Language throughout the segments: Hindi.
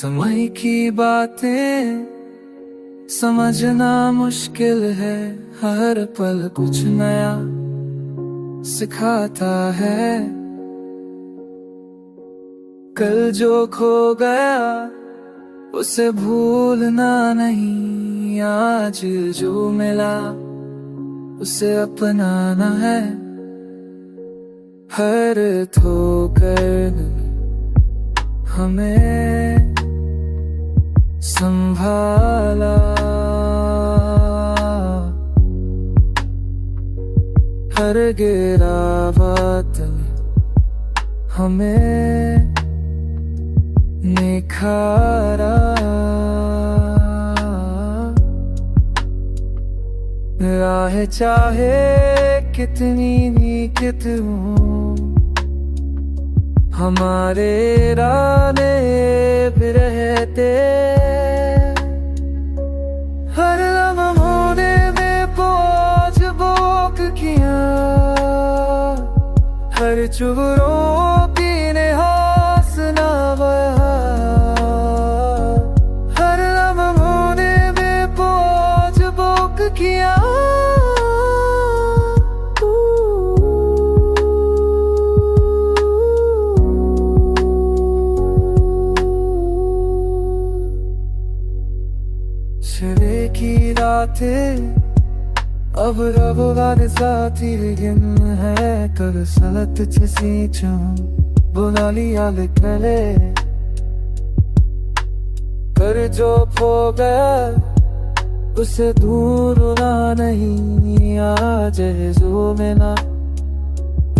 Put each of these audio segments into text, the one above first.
समय की बातें समझना मुश्किल है, हर पल कुछ नया सिखाता है। कल जो खो गया उसे भूलना नहीं, आज जो मिला उसे अपनाना है। हर ठोकर हमें संभाला, हर गिरावट हमें निखारा। राह चाहे कितनी निकट हो, हमारे इरादे भी रहते। हर लम्हों में पहुंच बोक किया, हर चुभरों की ने हौसला बहा। हर लम्हों में पहुंच बोक किया, शरे की रातें अब रब वाले साथी गिन है। कर सलत सींचूं बुला लिया लिखले, कर जो खो गया उसे दूर ना नहीं, आज जो मिला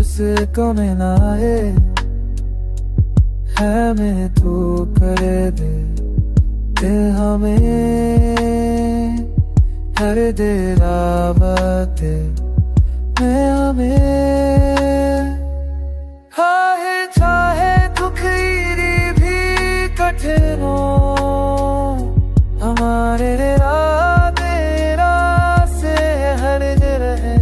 उसे को मिला है मैं तो कर दे हमें। हर दिलावत में हमें हाय चाहे दुखरी भी कठिन हो, हमारे इरादे से हर रहे।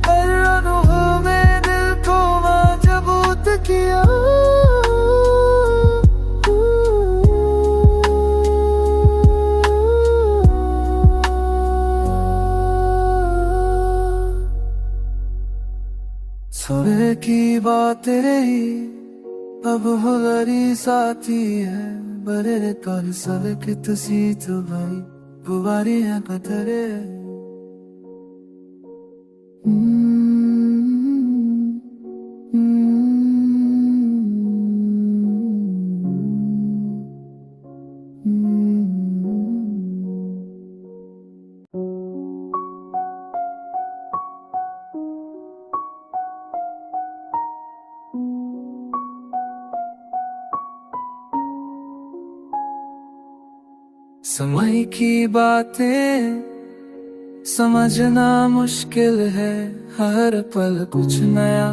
हर अनुभव में दिल को मजबूत किया, सुबह की बातें रही अब हमारी साथी है। बड़े कर सब कितसी तो भाई गुबारी है पत्थरे। समय की बातें समझना मुश्किल है, हर पल कुछ नया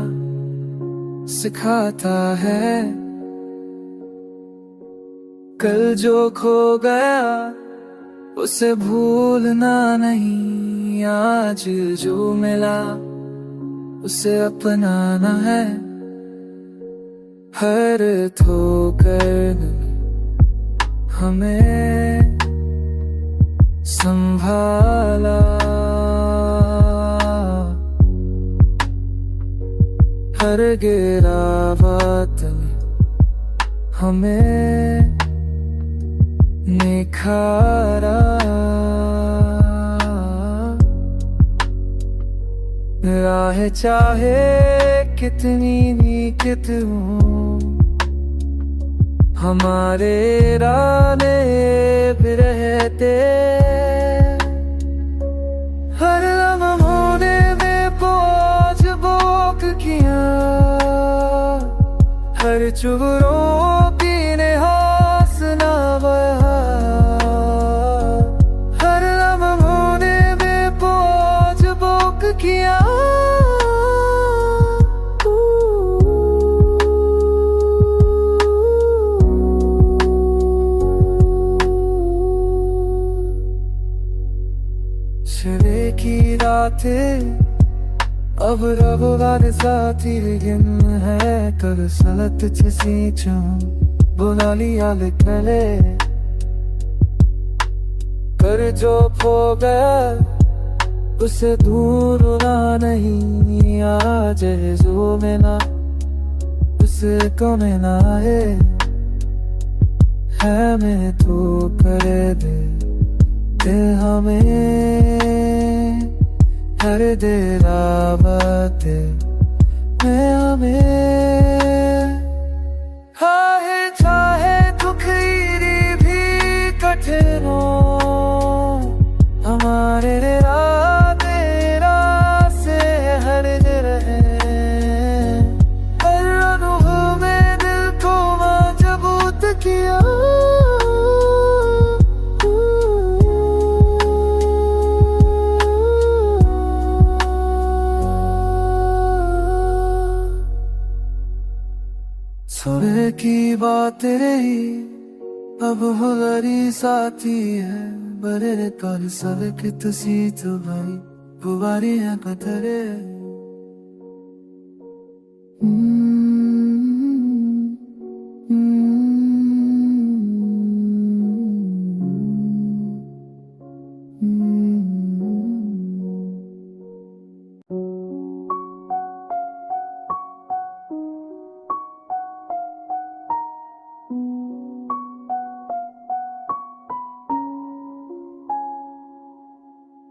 सिखाता है। कल जो खो गया उसे भूलना नहीं, आज जो मिला उसे अपनाना है। हर ठोकर हमें संभाला, हर गिरावट हमें निखारा। राह चाहे कितनी निकट हो, हमारे इरादे भी रहते। हर लम्हों में पहुंच बोक किया, हर चुभरों की ने हौसला बहा। हर लम्हों में पहुंच बोक किया, शरे की रातें अब रब वाले साथी गिन है। कर सलत सींचूं बुला लिया लिखले कर जो खो गया उसे ढूंढना नहीं, आज जो मिला उसे को मिला है मैं तो कर दे हमें हर देरा बाते मैं हमें हाय चाहे दुख भी कठिन हो हमारे राते से हर रहे हर अनुभव में दिल को मजबूत किया। सुबह की बात रही अब हमारी साथी है बरे कल सब की तुसी तो भाई गुबारियां कतरे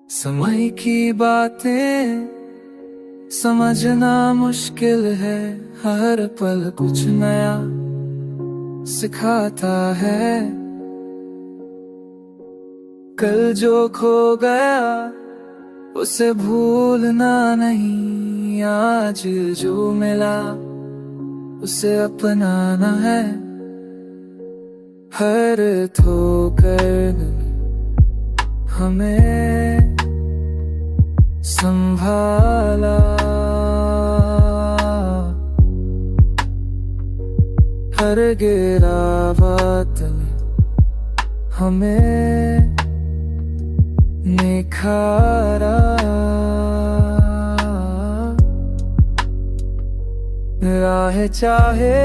समय की बातें समझना मुश्किल है, हर पल कुछ नया सिखाता है। कल जो खो गया उसे भूलना नहीं, आज जो मिला उसे अपनाना है। हर ठोकर हमें संभाला, हर गिरावट हमें निखारा। राह चाहे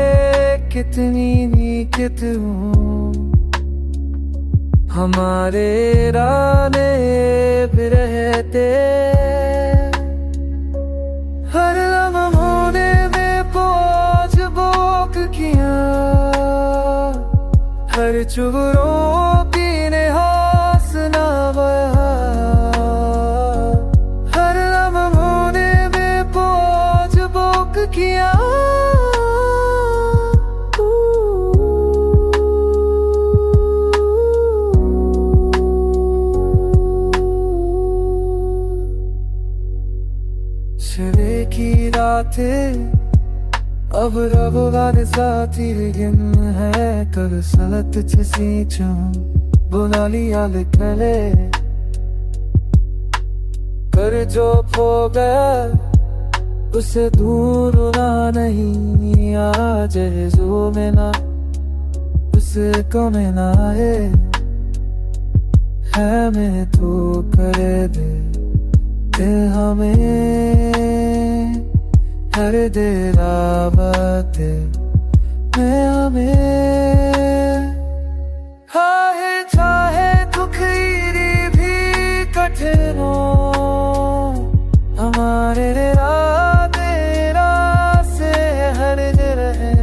कितनी निकट हो हमारे राने भी रहते, हर लम्हों में पहुंच बोक किया, हर चुगरों की ने हौसला बहा, हर लम्हों में पहुंच बोक किया। शरे की रातें अब रब वाले साथी गिन है, कर सलत चसी चुन बुला लिया लिखले कर जो खो गया उसे ढूंढना नहीं, आज जो मिला उसे को मिला है मैं तो कर दे हमें हर देरा बाते मैं हमें हाय चाहे दुख भी कठिन हो हमारे राते से हर रहे,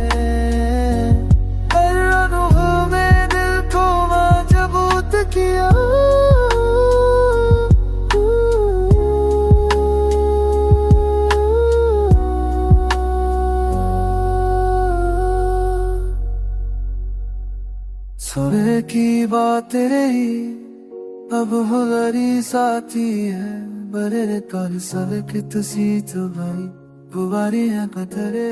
हर अनुभव में दिल को मजबूत किया। सुबह की बात रही अब हमारी साथी है बरे कल सब की तुसी तो भाई गुबारियां कतरे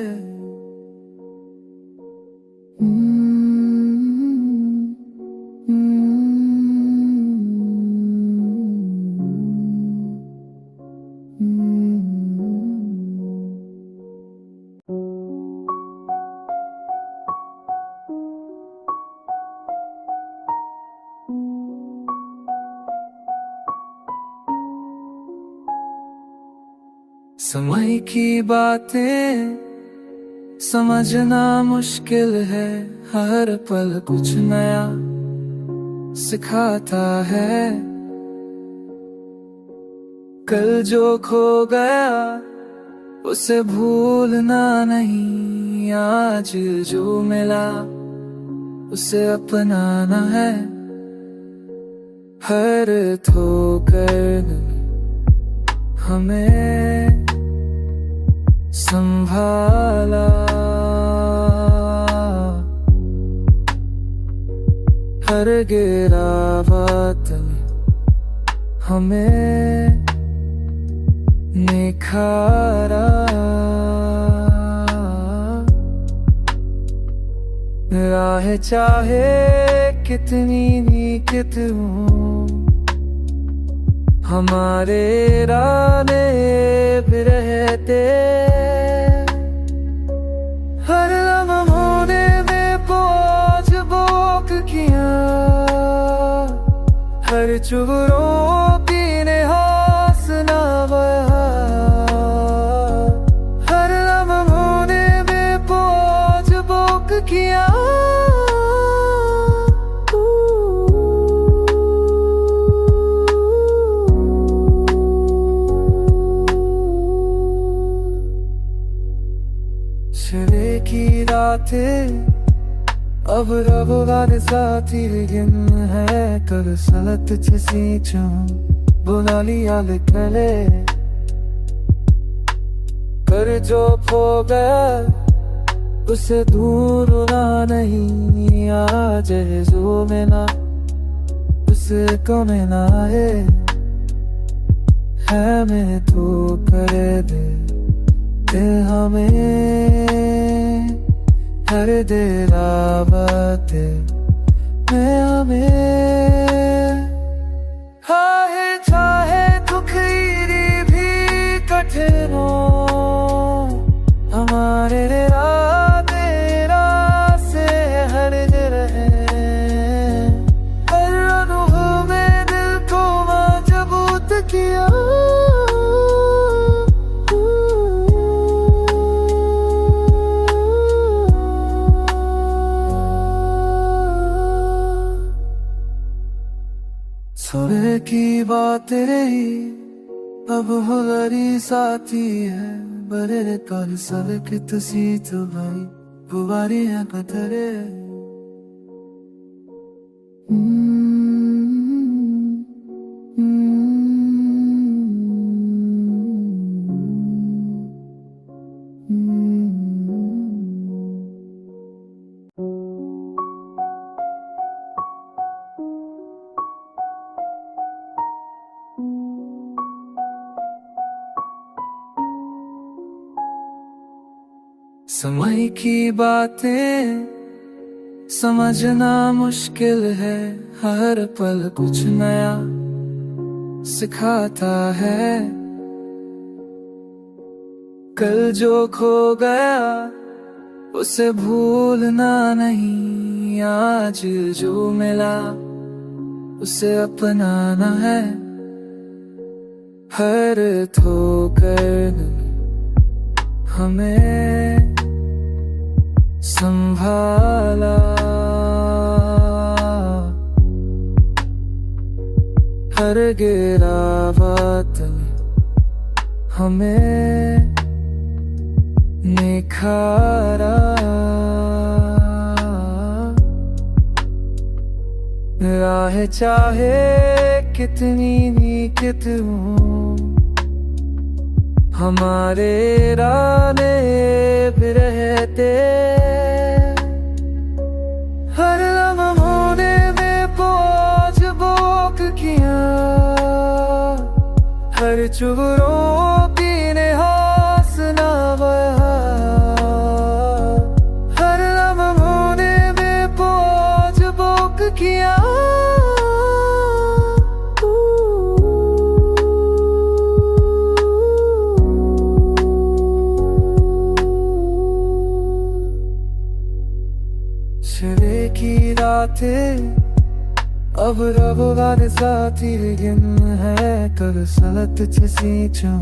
समय की बातें समझना मुश्किल है, हर पल कुछ नया सिखाता है। कल जो खो गया उसे भूलना नहीं, आज जो मिला उसे अपनाना है। हर ठोकर हमें संभाला, हर गिरावट हमें निखारा। राह चाहे कितनी निकट हो, हमारे राने भी रहते। हर लम्हों में पहुंच बोक किया, हर चुगरों की ने हौसला बहा। हर लम्हों में पहुंच बोक किया, शरे की रातें अब रब वाले साथी गिन है। कर सलत सींचू बुला लिया लिखले, कर जो खो गया उसे दूर ना नहीं। आज जो मिला उसे कम ना है मैं तो कर दे हमें। हर देरावत में हमें हाय चाहे दुख भी कठिन हो, हमारे से हर रहे। हर अनुभव में दिल को मजबूत किया, सुबह की बात रही अब हमारी साथी है। बड़े कर सड़क तुसी तो भाई गुबारियां कतरे। समय की बातें समझना मुश्किल है, हर पल कुछ नया सिखाता है। कल जो खो गया उसे भूलना नहीं, आज जो मिला उसे अपनाना है। हर ठोकर हमें संभाला, हर गिरावट हमें निखारा। राह चाहे कितनी निकट हो, हमारे राने भी रहते। हर लम्हों में पहुंच बोक किया, हर चुगरों की ने हौसला बहा। हर लम्हों में पहुंच बोक किया, शरे की रातें अब रब वाले साथी गिन है। कर सलत सींचू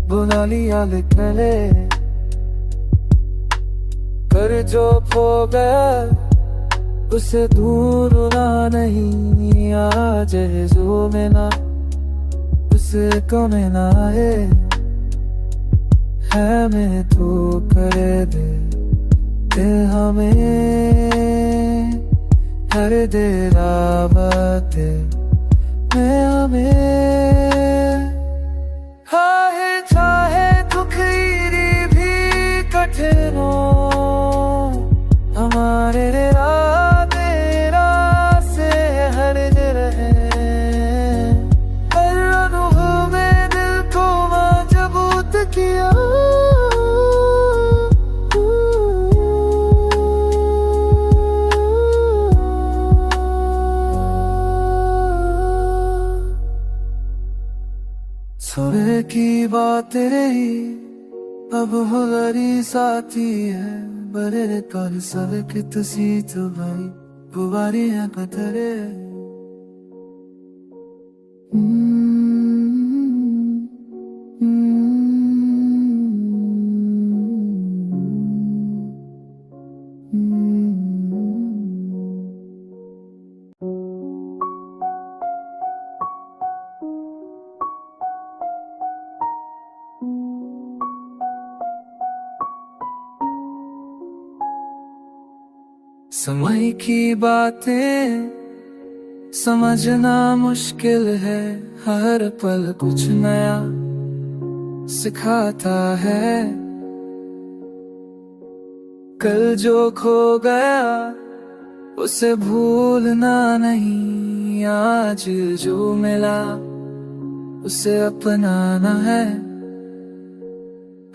बुला लिया लिखले, पर जो खो गया उसे ढूंढना नहीं, आज जो मिला उसे कम ना है मैं तो कर दे हमें हर देर आवत मैं हमें हाय चाहे दुख भी कठिन हो हमारे से हर रहे हर अनुभव में दिल को मजबूत किया। सुबह की बात रही अब हमारी साथी है बरे कर सड़क तुसी तो भाई बुआरियां कतरे समय की बातें समझना मुश्किल है हर पल कुछ नया सिखाता है। कल जो खो गया उसे भूलना नहीं, आज जो मिला उसे अपनाना है।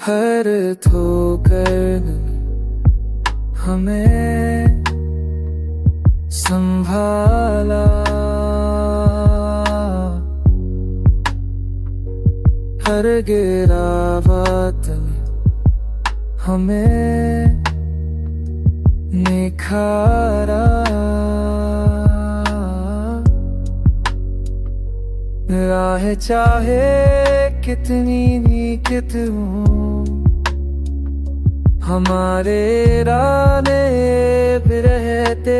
हर ठोकर हमें संभाला, हर गिरावट हमें निखारा। राह चाहे कितनी निकट हो हमारे राने भी रहते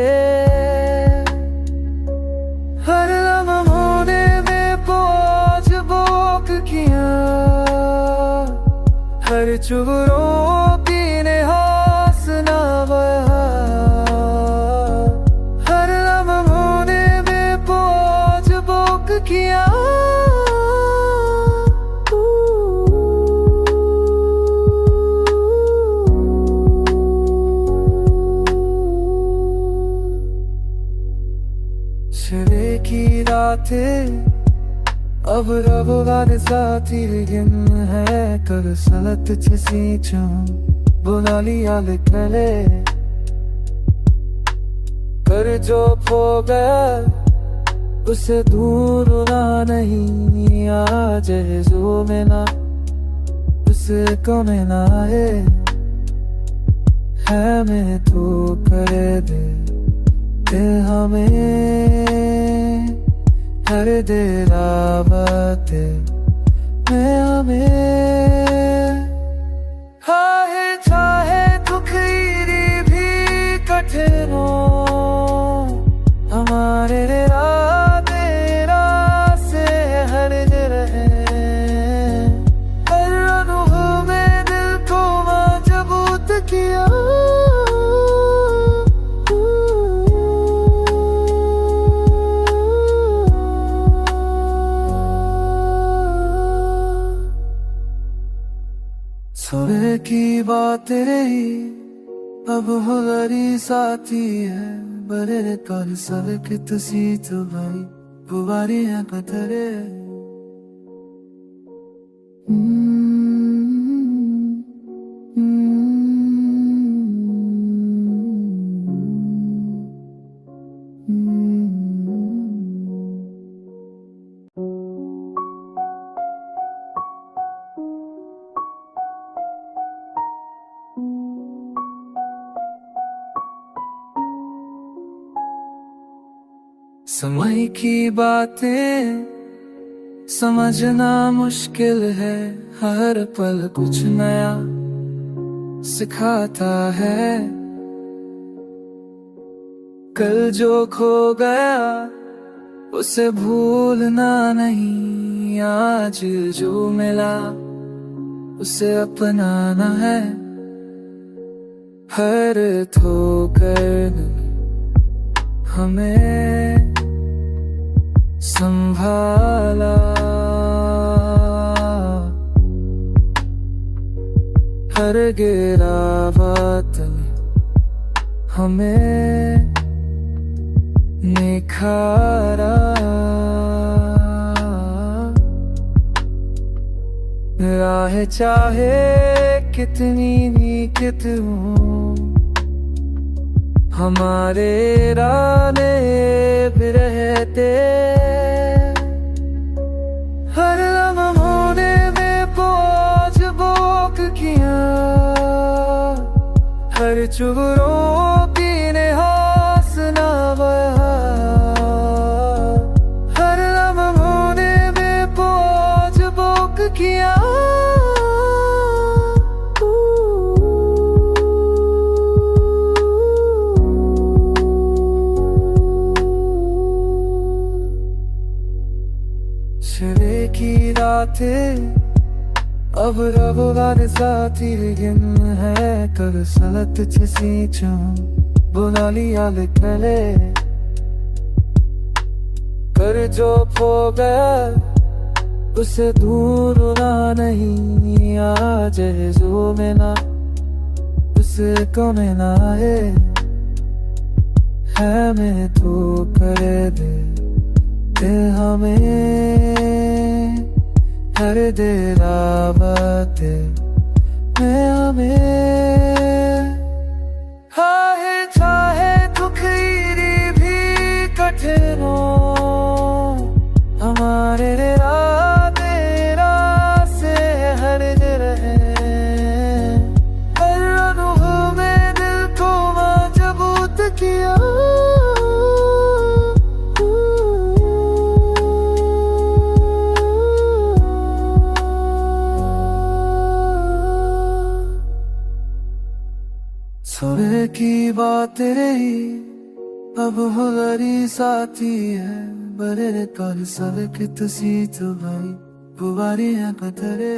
हर लम्हों में पहुंच बोक किया हर चुगरों की ने हौसला बहा हर लम्हों में पहुंच बोक किया। शरे की रातें अब रब वाले साथी गिन है कर सलत जैसी चुन बुला लिया लिखले कर जो खो गया उसे ढूंढना नहीं, आज जो मिला उसे कम ना है मैं तो कर दे हमें हर देर आवत मैं हमें हाय चाहे दुख भी कठिन हो हमारे से हर रहे हर अनुभव में दिल को मजबूत किया। सुबह की बात रही अब हमारी साथी है बरे कर सड़क तुसी तो भाई बुआरियां कतरे समय की बातें समझना मुश्किल है हर पल कुछ नया सिखाता है। कल जो खो गया उसे भूलना नहीं, आज जो मिला उसे अपनाना है। हर ठोकर हमें संभाला, हर गिरावट हमें निखारा। राह चाहे कितनी निकट हो, हमारे राने भी रहते। हर लम्हों में पहुंच बोक किया, हर चुगरों की ने हासना बहा। हर लम्हों में पहुंच बोक किया, शरे की रातें अब रब वाले साथी गिन है। कर सलत सींचू बुला लिया लिखले, कर जो खो गया उसे दूर ना नहीं, आज जो मिला उसे कौन ना है मैं तो कर दे हमें। हर दिलावत में हमें हाय चाहे दुखी भी कठिन हो, हमारे से हर रहे। हर अनुभव में दिल को मजबूत किया, सुबह की बात रही अब हमारी साथी है। बड़े कल सब की तुसी तो भाई बुवारी है पथरे।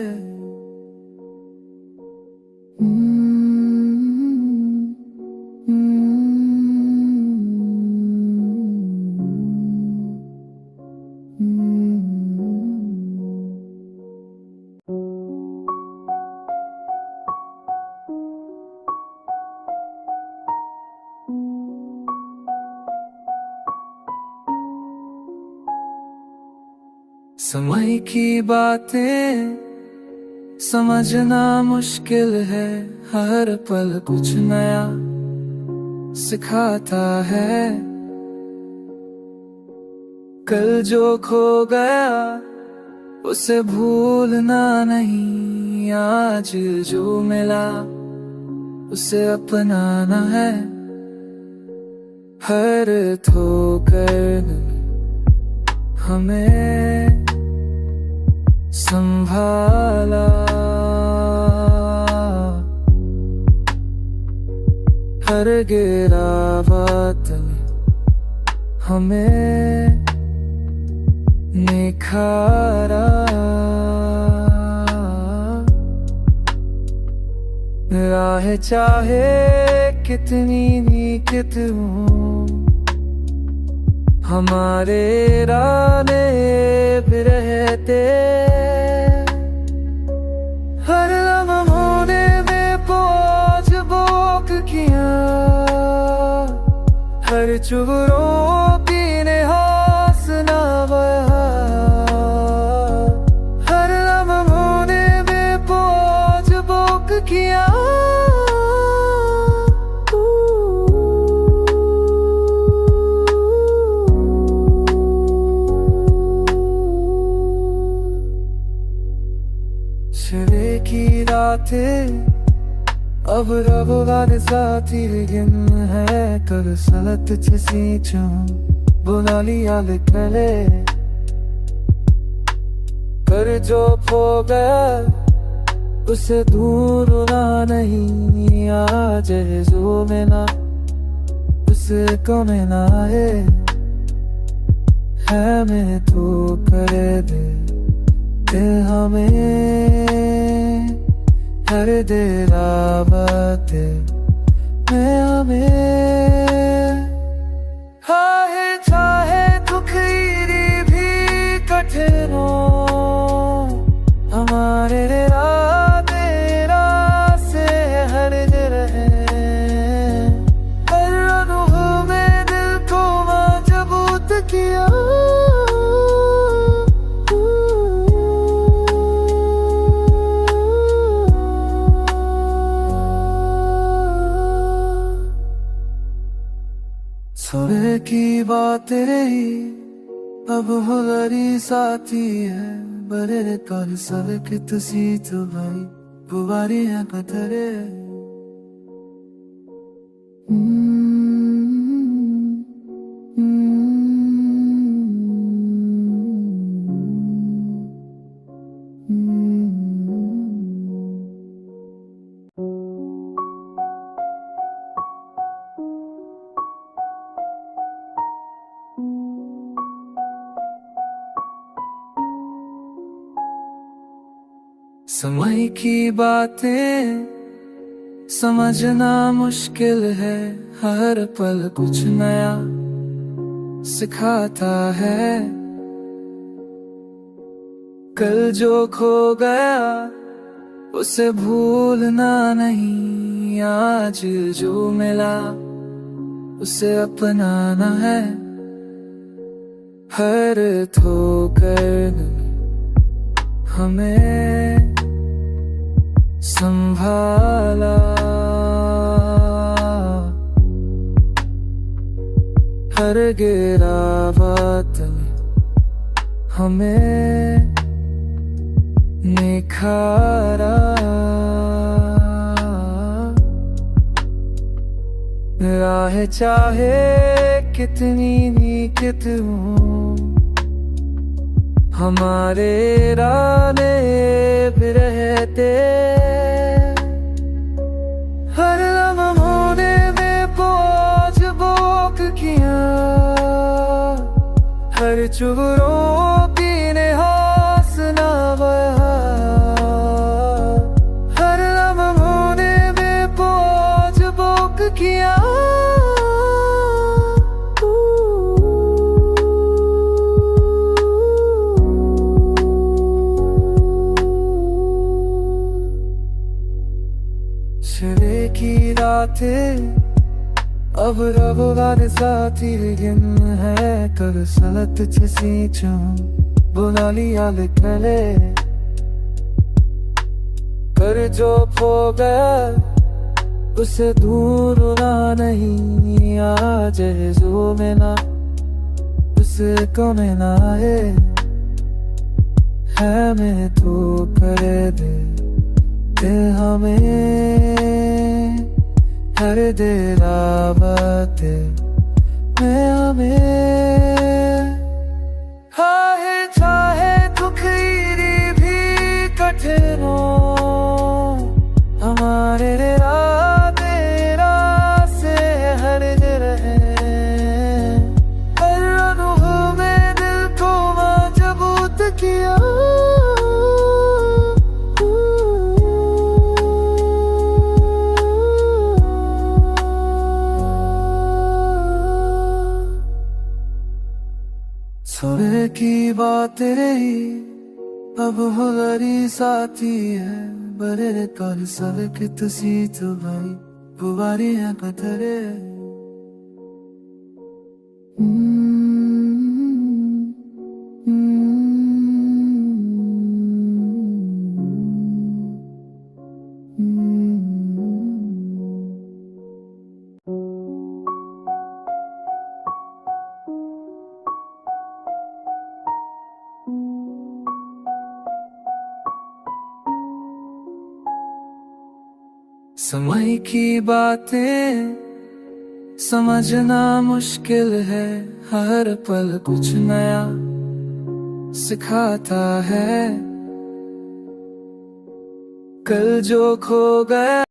समय की बातें समझना मुश्किल है, हर पल कुछ नया सिखाता है। कल जो खो गया उसे भूलना नहीं, आज जो मिला उसे अपनाना है। हर ठोकर हमें संभाला, हर गिरावट हमें निखारा। राह चाहे कितनी निकट हो, हमारे राने भी रहते। हर लम्हों में पहुंच बोक किया, हर चुगरों की ने हासना बहा। हर लम्हों में पहुंच बोक किया, शरे की रातें अब रब वाले साथी गिन है। कर सलत सींचू बुला लिया लिखले, कर जो खो गया उसे दूर ना नहीं आज जो में ना उसे कम ना है मैं तो कर दे हमें हर देर आवत मैं हमें हाय चाहे दुख भी कठिन हो हमारे तेरा से हर रहे हर अनुभव में दिल को मजबूत किया सुबह की बात रही अब हमारी साथी है बरे कल सब कि तुसी तो भाई बुवारियां कतरे समय की बातें समझना मुश्किल है हर पल कुछ नया सिखाता है कल जो खो गया उसे भूलना नहीं आज जो मिला उसे अपनाना है हर ठोकर हमें संभाला हर गिरावट हमें निखारा राह चाहे कितनी भी कितनों हमारे राने भी रहते हर लम्हों में बोझ बोक किया हर चुगरों की ने हौसला बहा हर लम्हों में बोझ बोक किया शबे की रातें अब रब साथी गिन है कर सलत सींचू बुला लिया लिखले कर जो खो गया उसे दूर ना नहीं आज जो में ना उसे कम ना है मैं तो कर दे हमें हर देर आवत मैं हमें हाय चाहे दुख भी कठिन हो हमारे तेरा से हर रहे हर अनुभव में दिल को मजबूत किया सुबह की बात रही अब हमारी साथी है बरे कल सब कि तुसी तो भाई बुवारियां कतरे समय की बातें समझना मुश्किल है हर पल कुछ नया सिखाता है कल जो खो गया